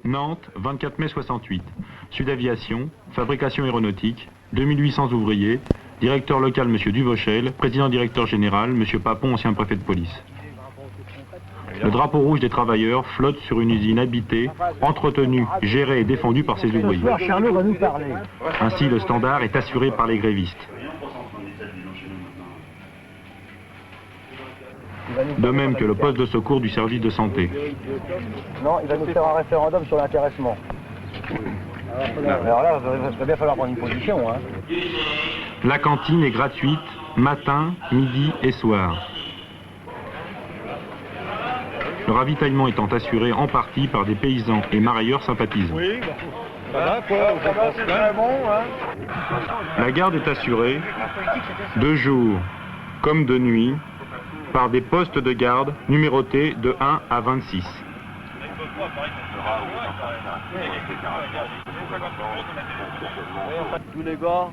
Nantes, 24 mai 68. Sud Aviation, fabrication aéronautique, 2800 ouvriers, directeur local M. Duvauchel, président directeur général M. Papon, ancien préfet de police. Le drapeau rouge des travailleurs flotte sur une usine habitée, entretenue, gérée et défendue par ses ouvriers. Charlot va nous parler. Ainsi, le standard est assuré par les grévistes. De même que le poste de secours du service de santé. Non, il va nous faire un référendum sur l'intéressement. Alors là, il va bien falloir prendre une position. Hein. La cantine est gratuite, matin, midi et soir. Le ravitaillement étant assuré en partie par des paysans et marailleurs sympathisants. Oui, voilà quoi, je pense que c'est bon. Hein. La garde est assurée, de jour comme de nuit, par des postes de garde numérotés de 1 à 26. Tous les gars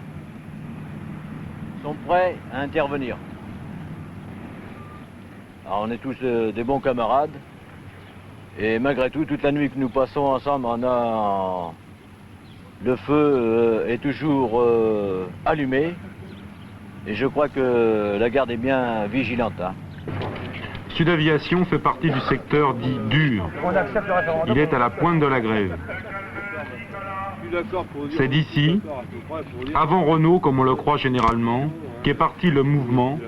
sont prêts à intervenir. Alors on est tous des bons camarades et malgré tout, toute la nuit que nous passons ensemble, le feu est toujours allumé et je crois que la garde est bien vigilante. Hein. Sud Aviation fait partie du secteur dit dur. Il est à la pointe de la grève. C'est d'ici, avant Renault comme on le croit généralement, qu'est parti le mouvement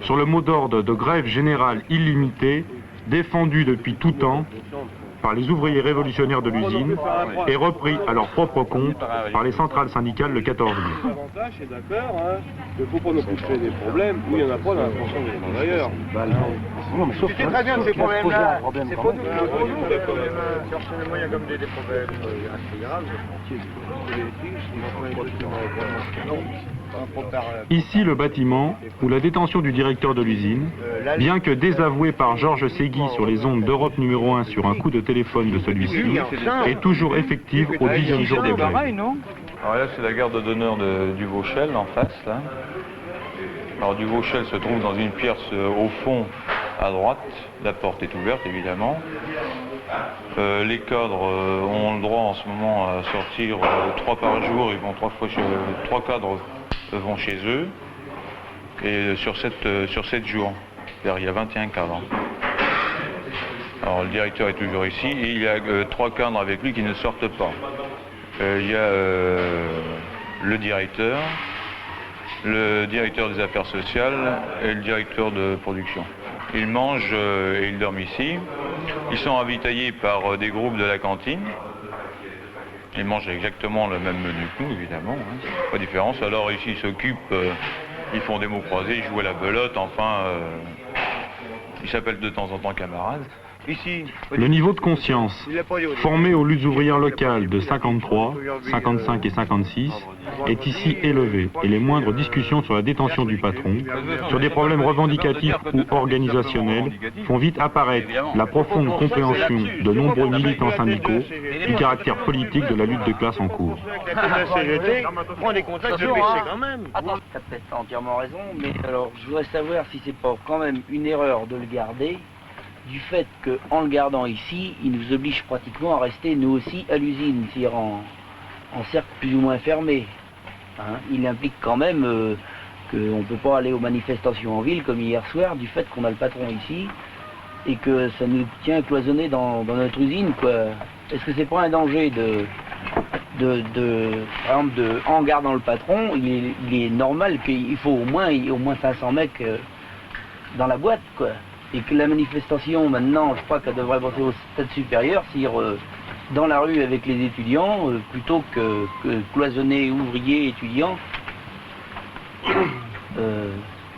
sur le mot d'ordre de grève générale illimitée, défendu depuis tout temps par les ouvriers révolutionnaires de l'usine et repris à leur propre compte par les centrales syndicales le 14 mai. L'avantage, c'est d'accord, hein, il ne faut pas nous créer des problèmes où il n'y en a pas dans la fonction des travailleurs. Non, mais sauf très bien ces problèmes-là. C'est pas nous. Chercher les moyens comme des problèmes assez graves. Ici, le bâtiment, où la détention du directeur de l'usine, bien que désavoué par Georges Ségui sur les ondes d'Europe numéro 1 sur un coup de téléphone de celui-ci, est toujours effective au 10e jour des grèves. Alors là, c'est la gare d'honneur de Duvauchel, en face, là. Alors Duvauchel se trouve dans une pièce au fond, à droite. La porte est ouverte, évidemment. Les cadres ont le droit en ce moment à sortir 3 par jour. Ils vont 3 cadres vont chez eux. Et sur 7 jours. Il y a 21 cadres. Alors le directeur est toujours ici et il y a 3 cadres avec lui qui ne sortent pas. Il y a le directeur des affaires sociales et le directeur de production. Ils mangent et ils dorment ici. Ils sont ravitaillés par des groupes de la cantine. Ils mangent exactement le même menu que nous, évidemment. Hein. Pas de différence. Alors ici, ils s'occupent, ils font des mots croisés, ils jouent à la belote, enfin, ils s'appellent de temps en temps camarades. Ici, le niveau de conscience, formé aux luttes ouvrières locales de 53, 55 et 56, est ici élevé et les moindres discussions sur la détention du patron, sur des problèmes revendicatifs ou organisationnels, font vite apparaître la profonde compréhension de nombreux militants syndicaux du caractère politique de la lutte de classe en cours. T'as peut-être entièrement raison, mais alors je voudrais savoir si c'est pas quand même une erreur de le garder, du fait qu'en le gardant ici, il nous oblige pratiquement à rester nous aussi à l'usine, c'est-à-dire en cercle plus ou moins fermé. Hein, il implique quand même qu'on ne peut pas aller aux manifestations en ville comme hier soir, du fait qu'on a le patron ici, et que ça nous tient cloisonnés dans notre usine, quoi. Est-ce que c'est pas un danger par exemple, en gardant le patron, il est normal qu'il faut au moins 500 mecs dans la boîte, quoi. Et que la manifestation, maintenant, je crois qu'elle devrait passer au stade supérieur, c'est-à-dire dans la rue avec les étudiants, plutôt que cloisonner ouvriers, étudiants.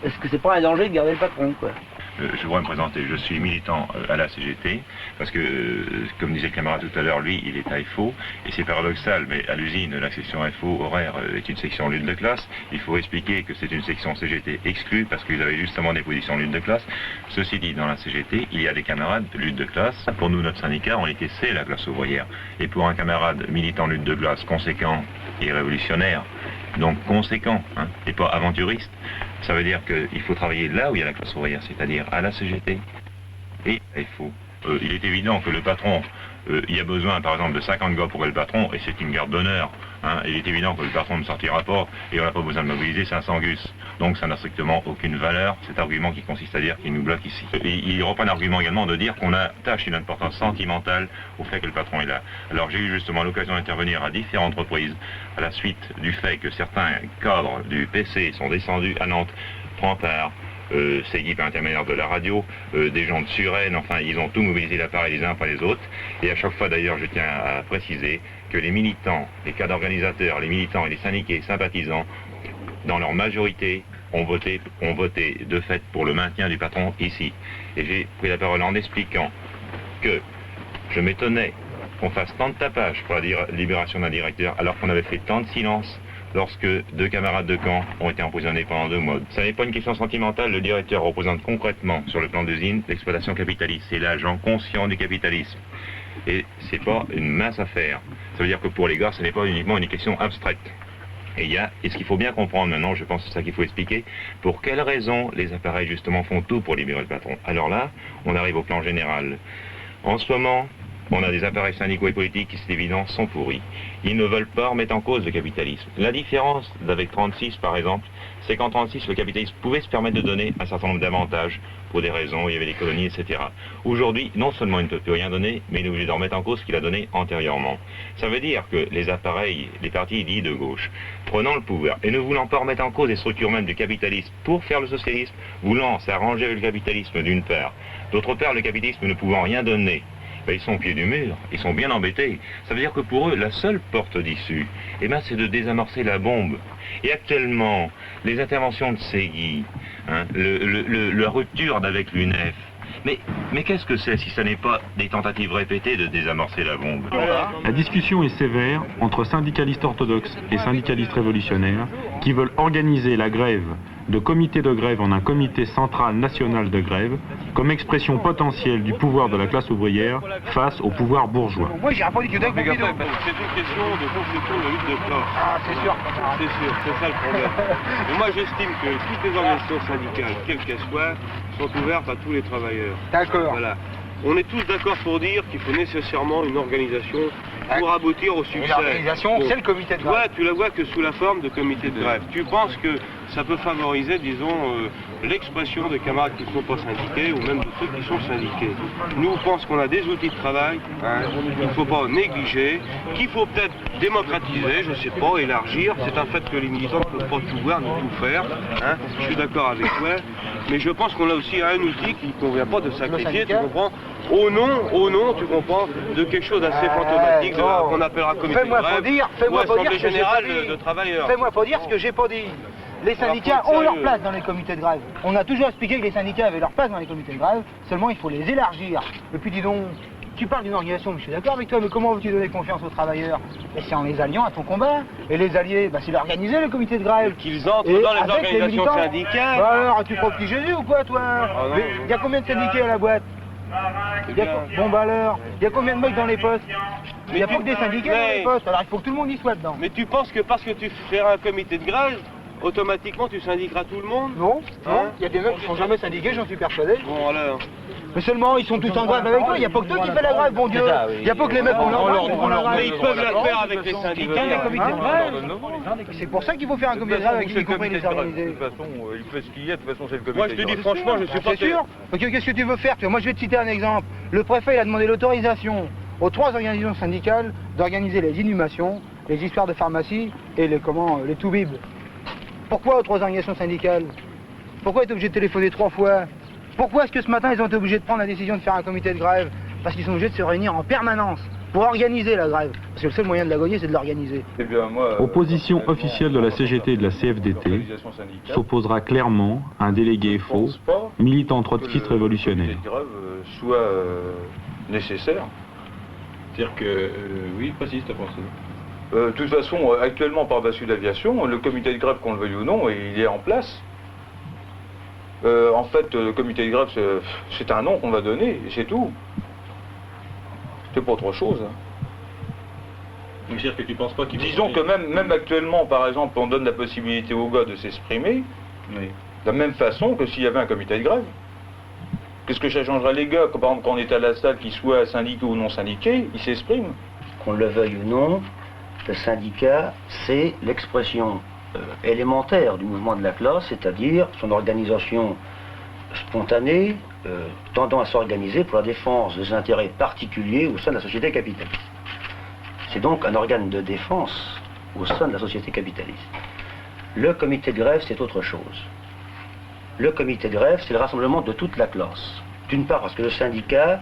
Est-ce que c'est pas un danger de garder le patron, quoi? Je voudrais me présenter, je suis militant à la CGT, parce que, comme disait le camarade tout à l'heure, lui, il est à FO, et c'est paradoxal, mais à l'usine, la section FO horaire est une section lutte de classe. Il faut expliquer que c'est une section CGT exclue, parce qu'ils avaient justement des positions lutte de classe. Ceci dit, dans la CGT, il y a des camarades de lutte de classe. Pour nous, notre syndicat, en réalité, c'est la classe ouvrière. Et pour un camarade militant lutte de classe conséquent et révolutionnaire, donc conséquent, hein, et pas aventuriste, ça veut dire qu'il faut travailler là où il y a la classe ouvrière, c'est-à-dire à la CGT et à FO. Il est évident que le patron il y a besoin, par exemple, de 50 gars pour le patron, et c'est une garde d'honneur. Hein. Il est évident que le patron ne sortira pas, et on n'a pas besoin de mobiliser 500 gus. Donc ça n'a strictement aucune valeur, cet argument qui consiste à dire qu'il nous bloque ici. Il reprend un argument également de dire qu'on attache une importance sentimentale au fait que le patron est là. Alors j'ai eu justement l'occasion d'intervenir à différentes reprises, à la suite du fait que certains cadres du PC sont descendus à Nantes, prend part, Ségui par intermédiaire de la radio, des gens de Suresnes, enfin ils ont tout mobilisé l'appareil les uns après les autres, et à chaque fois d'ailleurs je tiens à préciser que les militants, les cadres organisateurs, les militants et les syndiqués sympathisants, dans leur majorité, ont voté de fait pour le maintien du patron ici. Et j'ai pris la parole en expliquant que je m'étonnais qu'on fasse tant de tapage pour la libération d'un directeur alors qu'on avait fait tant de silence lorsque 2 camarades de camp ont été emprisonnés pendant 2 mois. Ça n'est pas une question sentimentale, le directeur représente concrètement sur le plan d'usine l'exploitation capitaliste. C'est l'agent conscient du capitalisme. Et c'est pas une mince affaire. Ça veut dire que pour les gars, ce n'est pas uniquement une question abstraite. Et ce qu'il faut bien comprendre maintenant, je pense que c'est ça qu'il faut expliquer, pour quelles raisons les appareils justement font tout pour libérer le patron. Alors là, on arrive au plan général. En ce moment, on a des appareils syndicaux et politiques qui, c'est évident, sont pourris. Ils ne veulent pas remettre en cause le capitalisme. La différence d'avec 36, par exemple, c'est qu'en 36, le capitalisme pouvait se permettre de donner un certain nombre d'avantages pour des raisons, il y avait les colonies, etc. Aujourd'hui, non seulement il ne peut plus rien donner, mais il est obligé de remettre en cause ce qu'il a donné antérieurement. Ça veut dire que les appareils, les partis dits de gauche, prenant le pouvoir et ne voulant pas remettre en cause les structures même du capitalisme pour faire le socialisme, voulant s'arranger avec le capitalisme d'une part, d'autre part, le capitalisme ne pouvant rien donner, ils sont au pied du mur, ils sont bien embêtés. Ça veut dire que pour eux, la seule porte d'issue, c'est de désamorcer la bombe. Et actuellement, les interventions de Ségui, la rupture d'avec l'UNEF, mais qu'est-ce que c'est si ce n'est pas des tentatives répétées de désamorcer la bombe? La discussion est sévère entre syndicalistes orthodoxes et syndicalistes révolutionnaires qui veulent organiser la grève de comité de grève en un comité central national de grève comme expression potentielle du pouvoir de la classe ouvrière face au pouvoir bourgeois. Moi j'ai répondu que c'est une question de construction de lutte de classe. Ah, c'est sûr. C'est sûr, c'est ça le problème. Et moi j'estime que toutes les organisations syndicales, quelles qu'elles soient, sont ouvertes à tous les travailleurs. D'accord. Voilà. On est tous d'accord pour dire qu'il faut nécessairement une organisation pour aboutir au succès. Et l'organisation, c'est le comité de grève. Toi, tu la vois que sous la forme de comité de grève. Tu penses que ça peut favoriser, disons, l'expression de camarades qui ne sont pas syndiqués ou même de ceux qui sont syndiqués. Nous, on pense qu'on a des outils de travail qu'il ne faut pas négliger, qu'il faut peut-être démocratiser, je ne sais pas, élargir. C'est un fait que les militants ne peuvent pas tout voir, ni tout faire. Je suis d'accord avec toi. Mais je pense qu'on a aussi un outil qui ne convient pas de sacrifier, tu comprends, au nom, tu comprends, de quelque chose d'assez fantomatique, qu'on appellera comité de grève, ou assemblée générale de travailleurs. Fais-moi pas dire ce que j'ai pas dit. Les syndicats ont leur place dans les comités de grève. On a toujours expliqué que les syndicats avaient leur place dans les comités de grève, seulement il faut les élargir. Et puis dis donc, tu parles d'une organisation, je suis d'accord avec toi, mais comment veux-tu donner confiance aux travailleurs? Et c'est en les alliant à ton combat. Et les alliés, c'est d'organiser le comité de grève. Qu'ils entrent dans les organisations syndicales. Alors, tu crois que Jésus ou quoi, toi? Il y a combien de syndiqués à la boîte? Bon alors, il y a combien de mecs dans les postes? Il n'y a pas que des syndiqués dans les postes, alors il faut que tout le monde y soit dedans. Mais tu penses que parce que tu feras un comité de grève, automatiquement tu syndiqueras tout le monde? Non, il y a des mecs qui ne sont jamais syndiqués, j'en suis persuadé. Bon alors. Mais seulement ils sont tous en grève avec toi, il n'y a pas que toi qui fais la grève, bon Dieu. Il n'y a pas que les mecs qui font la grève. Mais ils peuvent la faire avec les syndicats. C'est pour ça qu'il faut faire un comité de grève avec y compris les organisés. De toute façon, il fait ce qu'il y a, de toute façon c'est le comité. Moi je te dis franchement, je suis pas sûr. Qu'est-ce que tu veux faire? Moi je vais te citer un exemple. Le préfet il a demandé l'autorisation aux 3 organisations syndicales d'organiser les inhumations, les histoires de pharmacie et les toubibs. Pourquoi aux 3 organisations syndicales? Pourquoi ils étaient obligés de téléphoner 3 fois? Pourquoi est-ce que ce matin ils ont été obligés de prendre la décision de faire un comité de grève? Parce qu'ils sont obligés de se réunir en permanence pour organiser la grève. Parce que le seul moyen de la gagner, c'est de l'organiser. Opposition officielle de la CGT et de la CFDT s'opposera clairement à un délégué faux, militant trotskiste révolutionnaire. Que le comité de grève soit nécessaire. C'est-à-dire que, oui, précise ta pensée. De toute façon, actuellement par Bassu d'aviation, le comité de grève, qu'on le veuille ou non, il est en place. En fait, le comité de grève, c'est un nom qu'on va donner, c'est tout. C'est pas autre chose. Donc c'est-à-dire que tu penses pas qu'il... Disons que même actuellement, par exemple, on donne la possibilité aux gars de s'exprimer, de la même façon que s'il y avait un comité de grève. Qu'est-ce que ça changera les gars, par exemple, quand on est à la salle, qu'ils soient syndiqués ou non syndiqués, ils s'expriment. Qu'on le veuille ou non, le syndicat, c'est l'expression élémentaire du mouvement de la classe, c'est-à-dire son organisation spontanée, tendant à s'organiser pour la défense des intérêts particuliers au sein de la société capitaliste. C'est donc un organe de défense au sein de la société capitaliste. Le comité de grève, c'est autre chose. Le comité de grève, c'est le rassemblement de toute la classe. D'une part parce que le syndicat,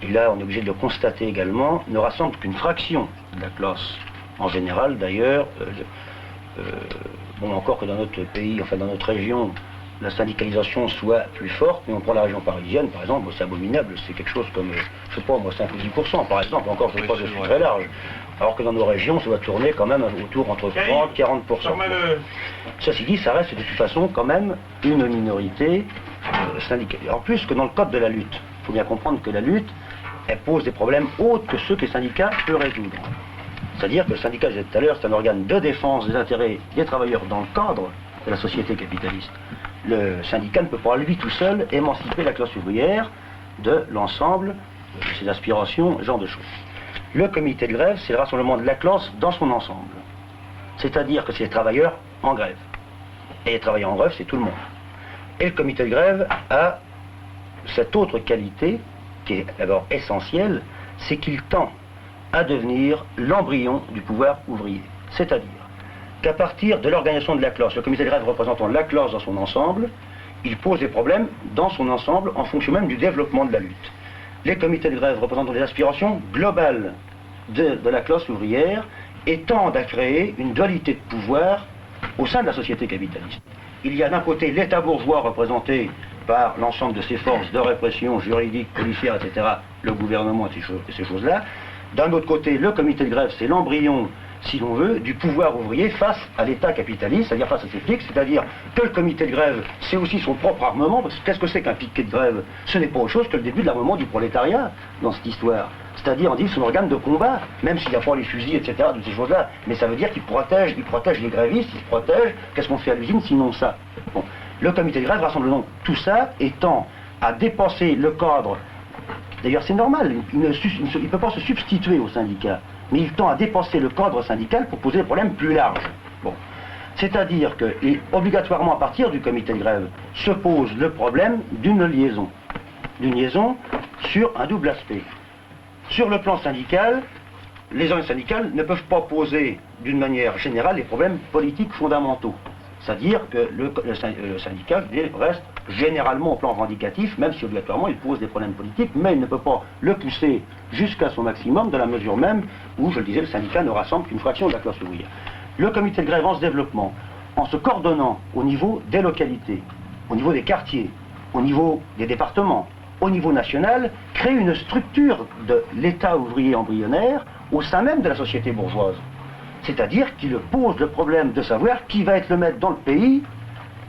et là on est obligé de le constater également, ne rassemble qu'une fraction de la classe. En général d'ailleurs, bon encore que dans notre pays, enfin dans notre région, la syndicalisation soit plus forte, mais on prend la région parisienne par exemple, c'est abominable, c'est quelque chose comme, je sais pas moi, 5 ou 10% par exemple, encore je crois que je suis très large. Alors que dans nos régions, ça doit tourner quand même autour entre 30 et 40%. Ceci dit, ça reste de toute façon quand même une minorité syndicale. En plus que dans le code de la lutte, il faut bien comprendre que la lutte, elle pose des problèmes autres que ceux que les syndicats peuvent résoudre. C'est-à-dire que le syndicat, je disais tout à l'heure, c'est un organe de défense des intérêts des travailleurs dans le cadre de la société capitaliste. Le syndicat ne peut pas, lui tout seul, émanciper la classe ouvrière de l'ensemble de ses aspirations, ce genre de choses. Le comité de grève, c'est le rassemblement de la classe dans son ensemble. C'est-à-dire que c'est les travailleurs en grève. Et les travailleurs en grève, c'est tout le monde. Et le comité de grève a cette autre qualité, qui est d'abord essentielle, c'est qu'il tend à devenir l'embryon du pouvoir ouvrier. C'est-à-dire qu'à partir de l'organisation de la classe, le comité de grève représentant la classe dans son ensemble, il pose des problèmes dans son ensemble en fonction même du développement de la lutte. Les comités de grève représentant les aspirations globales de la classe ouvrière et tendent à créer une dualité de pouvoir au sein de la société capitaliste. Il y a d'un côté l'État bourgeois représenté par l'ensemble de ses forces de répression juridique, policière, etc., le gouvernement et ces choses-là. D'un autre côté, le comité de grève, c'est l'embryon, si l'on veut, du pouvoir ouvrier face à l'État capitaliste, c'est-à-dire face à ses flics, c'est-à-dire que le comité de grève, c'est aussi son propre armement, parce que qu'est-ce que c'est qu'un piquet de grève? Ce n'est pas autre chose que le début de l'armement du prolétariat dans cette histoire. C'est-à-dire, on dit, c'est un organe de combat, même s'il n'y a pas les fusils, etc., toutes ces choses-là, mais ça veut dire qu'il protège les grévistes, il protège, qu'est-ce qu'on fait à l'usine, sinon ça. Bon. Le comité de grève rassemble donc tout ça, et tend à dépasser le cadre. D'ailleurs, c'est normal, il ne peut pas se substituer au syndicat, mais il tend à dépasser le cadre syndical pour poser des problèmes plus larges. Bon. C'est-à-dire que, et obligatoirement à partir du comité de grève, se pose le problème d'une liaison sur un double aspect. Sur le plan syndical, les organisations syndicales ne peuvent pas poser d'une manière générale les problèmes politiques fondamentaux. C'est-à-dire que le syndicat reste généralement au plan revendicatif, même si obligatoirement il pose des problèmes politiques, mais il ne peut pas le pousser jusqu'à son maximum, dans la mesure même où, je le disais, le syndicat ne rassemble qu'une fraction de la classe ouvrière. Le comité de grève en se développement, en se coordonnant au niveau des localités, au niveau des quartiers, au niveau des départements, au niveau national, crée une structure de l'État ouvrier embryonnaire au sein même de la société bourgeoise. C'est-à-dire qu'il pose le problème de savoir qui va être le maître dans le pays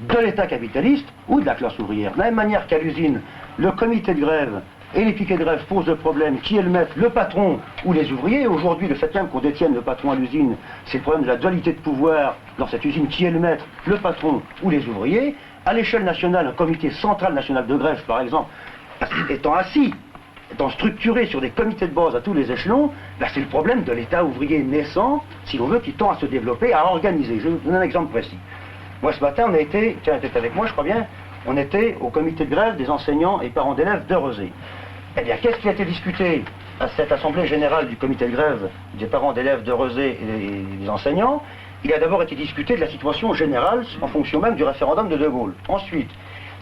de l'État capitaliste ou de la classe ouvrière. De la même manière qu'à l'usine, le comité de grève et les piquets de grève posent le problème qui est le maître, le patron ou les ouvriers. Aujourd'hui, le fait même qu'on détienne le patron à l'usine, c'est le problème de la dualité de pouvoir dans cette usine qui est le maître, le patron ou les ouvriers. À l'échelle nationale, un comité central national de grève, par exemple, étant structuré sur des comités de base à tous les échelons, là c'est le problème de l'État ouvrier naissant, si l'on veut, qui tend à se développer, à organiser. Je vais vous donner un exemple précis. Moi ce matin, on a été, tiens, était avec moi je crois bien, on était au comité de grève des enseignants et parents d'élèves de Rezé. Eh bien, qu'est-ce qui a été discuté à cette assemblée générale du comité de grève des parents d'élèves de Rezé et des enseignants? Il a d'abord été discuté de la situation générale en fonction même du référendum de De Gaulle. Ensuite,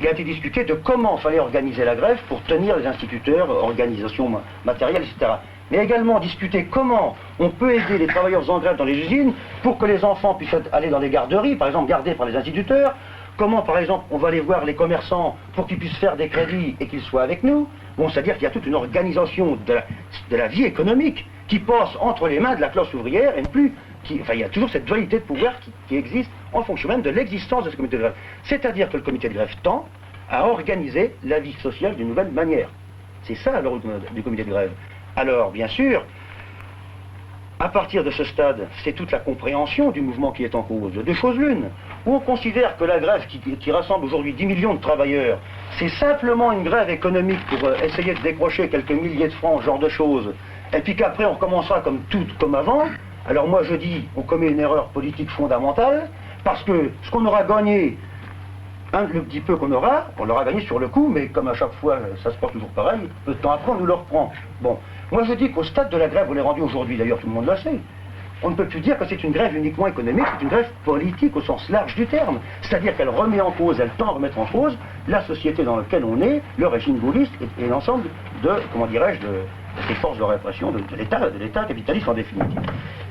il a été discuté de comment il fallait organiser la grève pour tenir les instituteurs, organisation matérielle, etc. Mais également discuter comment on peut aider les travailleurs en grève dans les usines pour que les enfants puissent aller dans les garderies, par exemple gardés par les instituteurs. Comment, par exemple, on va aller voir les commerçants pour qu'ils puissent faire des crédits et qu'ils soient avec nous. Bon, c'est-à-dire qu'il y a toute une organisation de la vie économique qui passe entre les mains de la classe ouvrière et non plus... Enfin, il y a toujours cette dualité de pouvoir qui existe en fonction même de l'existence de ce comité de grève. C'est-à-dire que le comité de grève tend à organiser la vie sociale d'une nouvelle manière. C'est ça le rôle du comité de grève. Alors, bien sûr, à partir de ce stade, c'est toute la compréhension du mouvement qui est en cause. Deux choses l'une. Ou on considère que la grève qui rassemble aujourd'hui 10 millions de travailleurs, c'est simplement une grève économique pour essayer de décrocher quelques milliers de francs, ce genre de choses, et puis qu'après on recommencera comme avant. Alors moi je dis, on commet une erreur politique fondamentale, parce que ce qu'on aura gagné, le petit peu qu'on aura, on l'aura gagné sur le coup, mais comme à chaque fois ça se passe toujours pareil, peu de temps après on nous le reprend. Bon, moi je dis qu'au stade de la grève, on est rendu aujourd'hui, d'ailleurs tout le monde le sait, on ne peut plus dire que c'est une grève uniquement économique, c'est une grève politique au sens large du terme. C'est-à-dire qu'elle remet en cause, elle tend à remettre en cause la société dans laquelle on est, le régime gaulliste et l'ensemble de, comment dirais-je, de ces forces de répression de l'État capitaliste en définitive.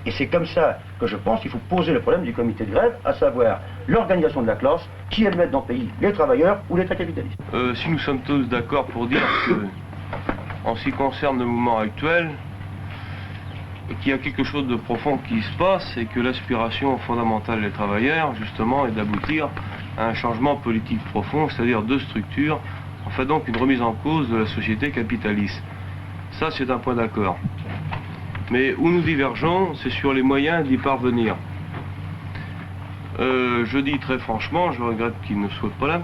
Et c'est comme ça que je pense qu'il faut poser le problème du comité de grève, à savoir l'organisation de la classe, qui est le maître dans le pays, les travailleurs ou l'État capitaliste. Si nous sommes tous d'accord pour dire que, en ce qui concerne le mouvement actuel, qu'il y a quelque chose de profond qui se passe et que l'aspiration fondamentale des travailleurs, justement, est d'aboutir à un changement politique profond, c'est-à-dire de structure, en fait donc une remise en cause de la société capitaliste. Ça, c'est un point d'accord. Mais où nous divergeons, c'est sur les moyens d'y parvenir. Je dis très franchement, je regrette qu'il ne soit pas là,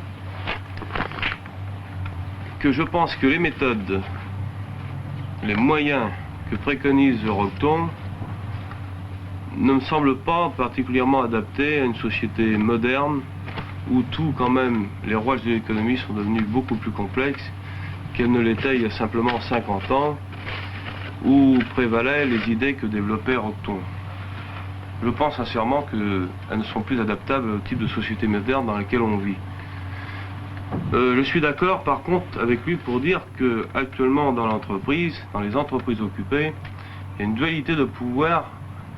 que je pense que les méthodes, les moyens que préconise Eurocton ne me semblent pas particulièrement adaptés à une société moderne où tout, quand même, les rouages de l'économie sont devenus beaucoup plus complexes qu'elles ne l'étaient il y a simplement 50 ans, où prévalaient les idées que développait Eurocton. Je pense sincèrement qu'elles ne sont plus adaptables au type de société moderne dans laquelle on vit. Je suis d'accord par contre avec lui pour dire que actuellement dans l'entreprise, dans les entreprises occupées, il y a une dualité de pouvoir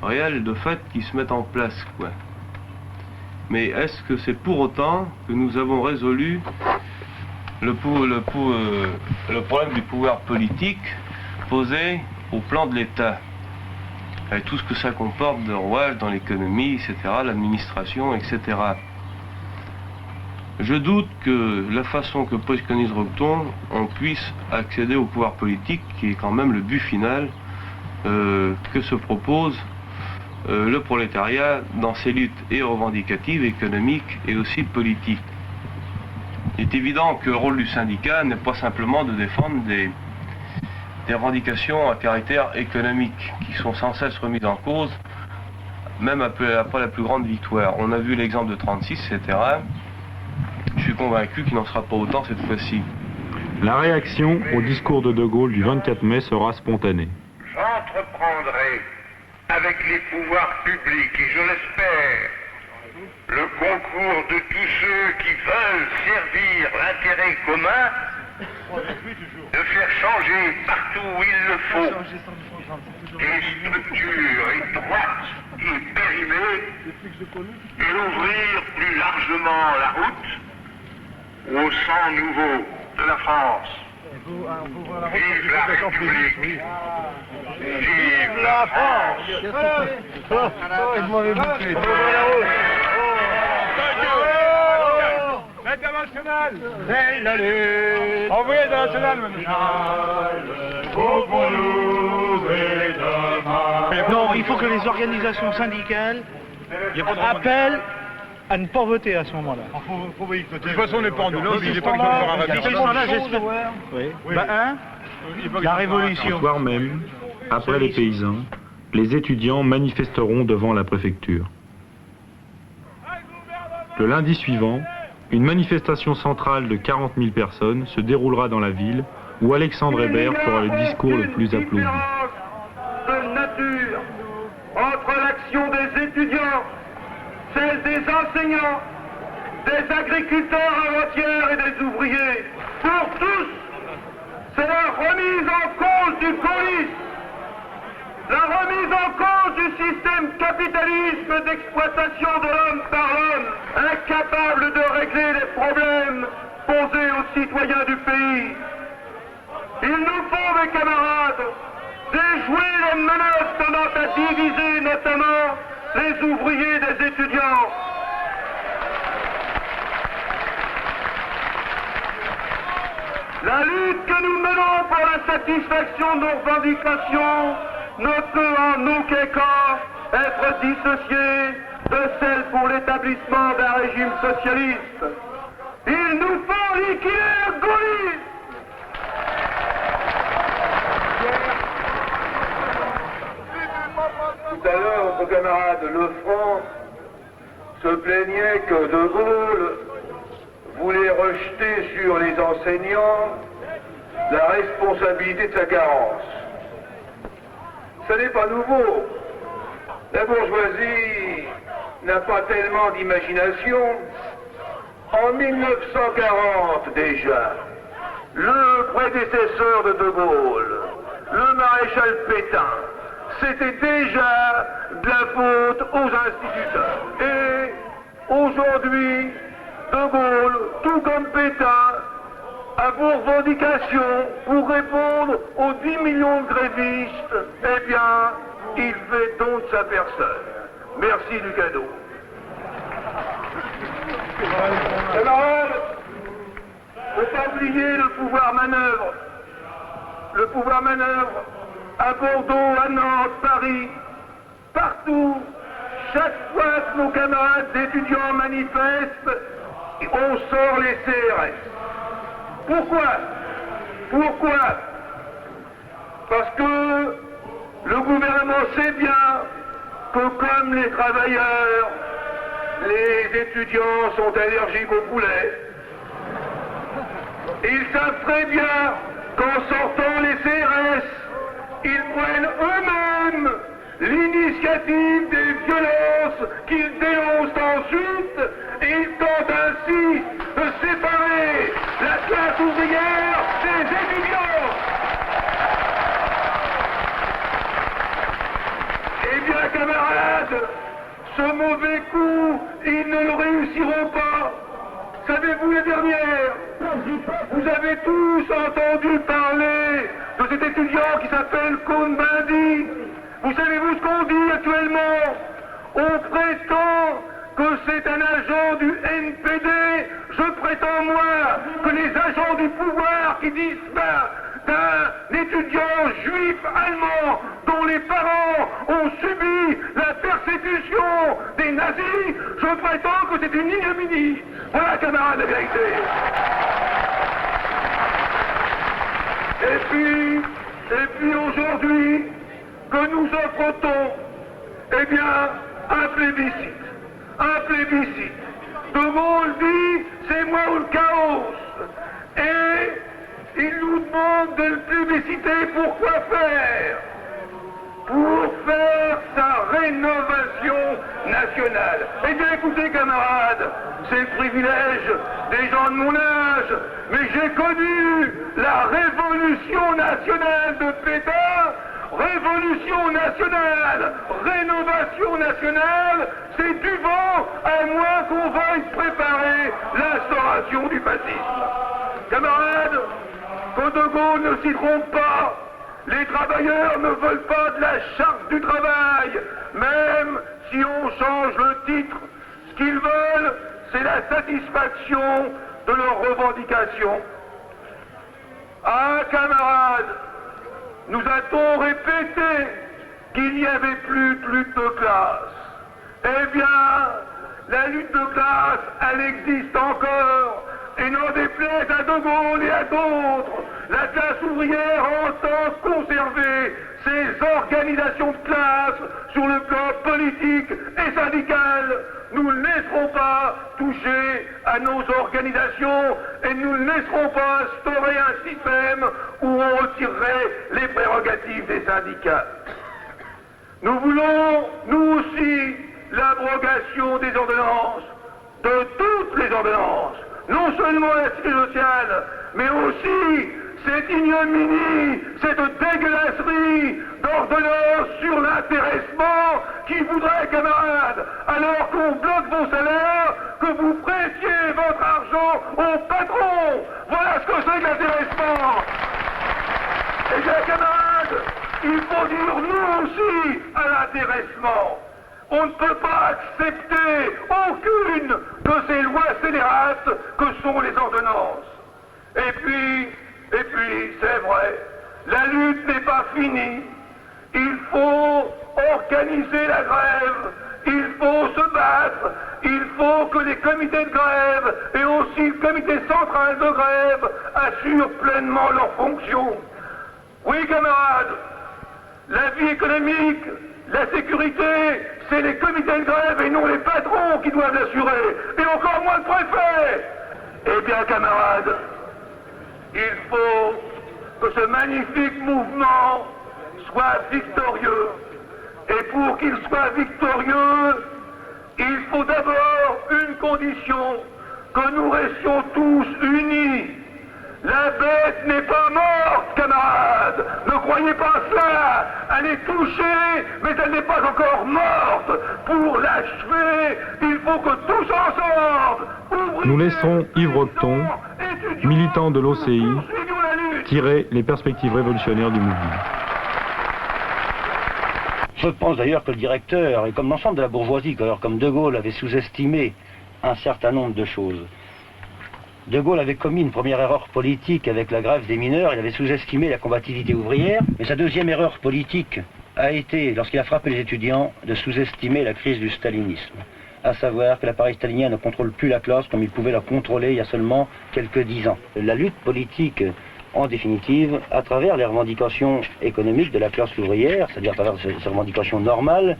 réel de fait qui se met en place, quoi. Mais est-ce que c'est pour autant que nous avons résolu le problème du pouvoir politique posé au plan de l'État, avec tout ce que ça comporte de rouages dans l'économie, etc., l'administration, etc. Je doute que la façon que préconise Eurocton, on puisse accéder au pouvoir politique, qui est quand même le but final que se propose le prolétariat dans ses luttes et revendicatives, économiques et aussi politiques. Il est évident que le rôle du syndicat n'est pas simplement de défendre des revendications à caractère économique, qui sont sans cesse remises en cause, même après la plus grande victoire. On a vu l'exemple de 36, etc. Je suis convaincu qu'il n'en sera pas autant cette fois-ci. La réaction au discours de De Gaulle du 24 mai sera spontanée. J'entreprendrai avec les pouvoirs publics, et je l'espère, le concours de tous ceux qui veulent servir l'intérêt commun, de faire changer partout où il le faut des structures étroites et périmées et ouvrir plus largement la route au sang nouveau de la France. Vive la République! Vive la France! L'international! C'est la lutte! Envoyez l'international maintenant! Non, il faut que les organisations syndicales appellent à ne pas voter à ce moment-là. De toute façon, on n'est pas en douleur, il n'est pas question de faire un rapide. Oui. La révolution. Le soir même, après les paysans, les étudiants manifesteront devant la préfecture. Le lundi suivant, une manifestation centrale de 40 000 personnes se déroulera dans la ville où Alexandre Hébert fera le discours le plus applaudi. De nature entre l'action des étudiants, celle des enseignants, des agriculteurs avant-hier et des ouvriers, pour tous, c'est la remise en cause du gaullisme, la remise en cause du système capitalisme d'exploitation de l'homme par l'homme, incapable de régler les problèmes posés aux citoyens du pays. Il nous faut, mes camarades, déjouer les menaces tendant à diviser notamment les ouvriers des étudiants. La lutte que nous menons pour la satisfaction de nos revendications ne peut en aucun cas être dissociée de celle pour l'établissement d'un régime socialiste. Il nous faut liquider le gaullisme. Tout à l'heure, notre camarade Lefranc se plaignait que De Gaulle voulait rejeter sur les enseignants la responsabilité de sa carence. Ce n'est pas nouveau. La bourgeoisie n'a pas tellement d'imagination. En 1940 déjà, le prédécesseur de De Gaulle, le maréchal Pétain, c'était déjà de la faute aux instituteurs. Et aujourd'hui, De Gaulle, tout comme Pétain, a pour revendication, pour répondre aux 10 millions de grévistes, eh bien, il fait don de sa personne. Merci du cadeau. Camarades, il ne faut pas oublier le pouvoir manœuvre. Le pouvoir manœuvre à Bordeaux, à Nantes, Paris, partout, chaque fois que nos camarades étudiants manifestent, on sort les CRS. Pourquoi? Pourquoi? Parce que le gouvernement sait bien que comme les travailleurs, les étudiants sont allergiques au poulet. Ils savent très bien qu'en sortant les CRS, ils prennent eux-mêmes l'initiative des violences qu'ils dénoncent ensuite et ils tentent ainsi de séparer la classe ouvrière des étudiants. Eh bien, camarades, ce mauvais coup, ils ne le réussiront pas. Savez-vous la dernière? Vous avez tous entendu parler de cet étudiant qui s'appelle Cohn-Bendit. Vous savez-vous ce qu'on dit actuellement? On prétend que c'est un agent du NPD. Je prétends, moi, que les agents du pouvoir qui disent ça d'un étudiant juif allemand dont les parents ont subi la persécution des nazis, je prétends que c'est une ignominie. Voilà, camarades, la vérité. Et puis aujourd'hui, que nous offre-t-on? Eh bien, un plébiscite. Un plébiscite. De Gaulle dit, c'est moi ou le chaos. Et il nous demande de le plébisciter pour quoi faire? Pour faire sa rénovation nationale. Eh bien, écoutez, camarades, c'est le privilège des gens de mon âge, mais j'ai connu la révolution nationale de Pétain. Révolution nationale, rénovation nationale, c'est du vent à moins qu'on veuille préparer l'instauration du fascisme. Camarades, que De Gaulle ne s'y trompe pas, les travailleurs ne veulent pas de la charte du travail, même si on change le titre. Ce qu'ils veulent, c'est la satisfaction de leurs revendications. Ah, camarades, nous a-t-on répété qu'il n'y avait plus de lutte de classe? Eh bien, la lutte de classe, elle existe encore. Et n'en déplaise à De Gaulle et à d'autres, la classe ouvrière entend conserver ses organisations de classe sur le plan politique et syndical. Nous ne laisserons pas toucher à nos organisations et nous ne laisserons pas instaurer un système où on retirerait les prérogatives des syndicats. Nous voulons, nous aussi, l'abrogation des ordonnances, de toutes les ordonnances, non seulement la sécurité sociale, mais aussi cette ignominie, cette dégueulasserie d'ordonnance sur l'intéressement qui voudrait, camarades, alors qu'on bloque vos salaires, que vous prêtiez votre argent au patron. Voilà ce que c'est que l'intéressement. Eh bien, camarades, il faut dire nous aussi à l'intéressement. On ne peut pas accepter aucune de ces lois scélérates que sont les ordonnances. Et puis, c'est vrai, la lutte n'est pas finie. Il faut organiser la grève, il faut se battre, il faut que les comités de grève et aussi le comité central de grève assurent pleinement leurs fonctions. Oui, camarades, la vie économique, la sécurité, c'est les comités de grève et non les patrons qui doivent l'assurer, et encore moins le préfet. Eh bien, camarades, il faut que ce magnifique mouvement soit victorieux. Et pour qu'il soit victorieux, il faut d'abord une condition, que nous restions tous unis. La bête n'est pas morte, camarades. Ne croyez pas cela. Elle est touchée, mais elle n'est pas encore morte. Pour l'achever, il faut que tous ensemble... Nous laisserons Yves Roqueton, militant de l'OCI, tirer les perspectives révolutionnaires du mouvement. Je pense d'ailleurs que le directeur, et comme l'ensemble de la bourgeoisie, alors comme De Gaulle avait sous-estimé un certain nombre de choses. De Gaulle avait commis une première erreur politique avec la grève des mineurs, il avait sous-estimé la combativité ouvrière, mais sa deuxième erreur politique a été, lorsqu'il a frappé les étudiants, de sous-estimer la crise du stalinisme. À savoir que l'appareil stalinien ne contrôle plus la classe comme il pouvait la contrôler il y a seulement quelques 10 ans. La lutte politique, en définitive, à travers les revendications économiques de la classe ouvrière, c'est-à-dire à travers ces revendications normales,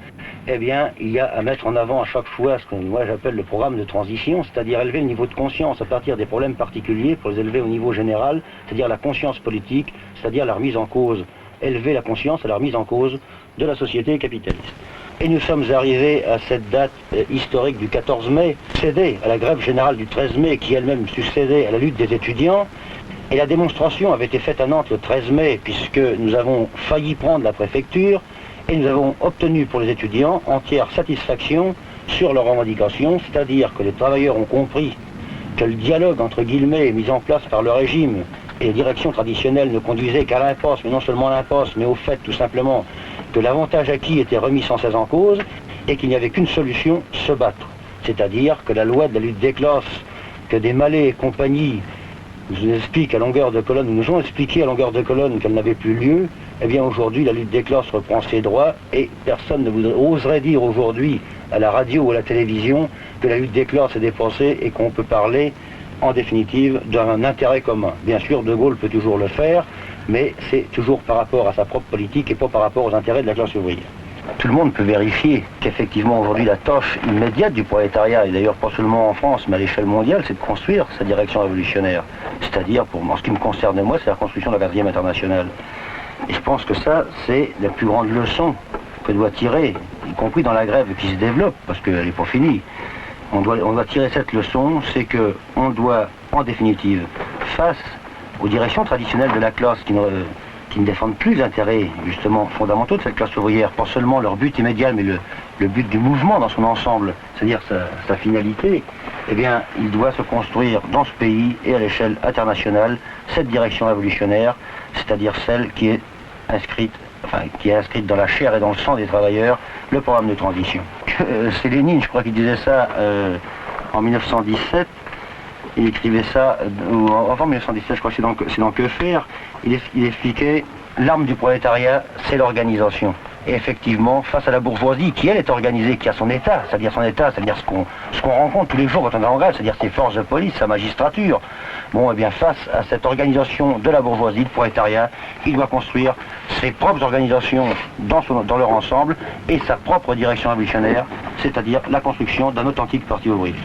eh bien, il y a à mettre en avant à chaque fois ce que moi j'appelle le programme de transition, c'est-à-dire élever le niveau de conscience à partir des problèmes particuliers pour les élever au niveau général, c'est-à-dire la conscience politique, c'est-à-dire la remise en cause, élever la conscience à la remise en cause de la société capitaliste. Et nous sommes arrivés à cette date historique du 14 mai, succédée à la grève générale du 13 mai, qui elle-même succédait à la lutte des étudiants. Et la démonstration avait été faite à Nantes le 13 mai, puisque nous avons failli prendre la préfecture, et nous avons obtenu pour les étudiants entière satisfaction sur leurs revendications, c'est-à-dire que les travailleurs ont compris que le dialogue entre guillemets mis en place par le régime et les directions traditionnelles ne conduisait qu'à l'impasse, mais non seulement à l'impasse, mais au fait tout simplement que l'avantage acquis était remis sans cesse en cause, et qu'il n'y avait qu'une solution, se battre. C'est-à-dire que la loi de la lutte des classes, que des Malais et compagnie nous expliquent à longueur de colonne, nous ont expliqué à longueur de colonne qu'elle n'avait plus lieu, eh bien aujourd'hui la lutte des classes reprend ses droits, et personne ne oserait dire aujourd'hui à la radio ou à la télévision que la lutte des classes est dépassée et qu'on peut parler en définitive d'un intérêt commun. Bien sûr, De Gaulle peut toujours le faire, mais c'est toujours par rapport à sa propre politique et pas par rapport aux intérêts de la classe ouvrière. Tout le monde peut vérifier qu'effectivement aujourd'hui la tâche immédiate du prolétariat, et d'ailleurs pas seulement en France mais à l'échelle mondiale, c'est de construire sa direction révolutionnaire. C'est-à-dire, en ce qui me concerne moi, c'est la construction de la 4e internationale. Et je pense que ça, c'est la plus grande leçon que doit tirer, y compris dans la grève qui se développe, parce qu'elle n'est pas finie. On doit tirer cette leçon, c'est qu'on doit, en définitive, face aux directions traditionnelles de la classe qui ne défendent plus les intérêts, justement, fondamentaux de cette classe ouvrière, pas seulement leur but immédiat, mais le but du mouvement dans son ensemble, c'est-à-dire sa finalité, eh bien, il doit se construire dans ce pays et à l'échelle internationale cette direction révolutionnaire, c'est-à-dire celle qui est inscrite dans la chair et dans le sang des travailleurs, le programme de transition. C'est Lénine, je crois qu'il disait ça en 1917, il écrivait ça, avant 1917, je crois que c'est dans Que faire, il expliquait l'arme du prolétariat, c'est l'organisation. Et effectivement, face à la bourgeoisie, qui elle est organisée, qui a son État, c'est-à-dire ce qu'on rencontre tous les jours quand on est en grève, c'est-à-dire ses forces de police, sa magistrature. Bon, eh bien, face à cette organisation de la bourgeoisie, le prolétariat, il doit construire ses propres organisations dans leur ensemble et sa propre direction révolutionnaire, c'est-à-dire la construction d'un authentique parti ouvrier.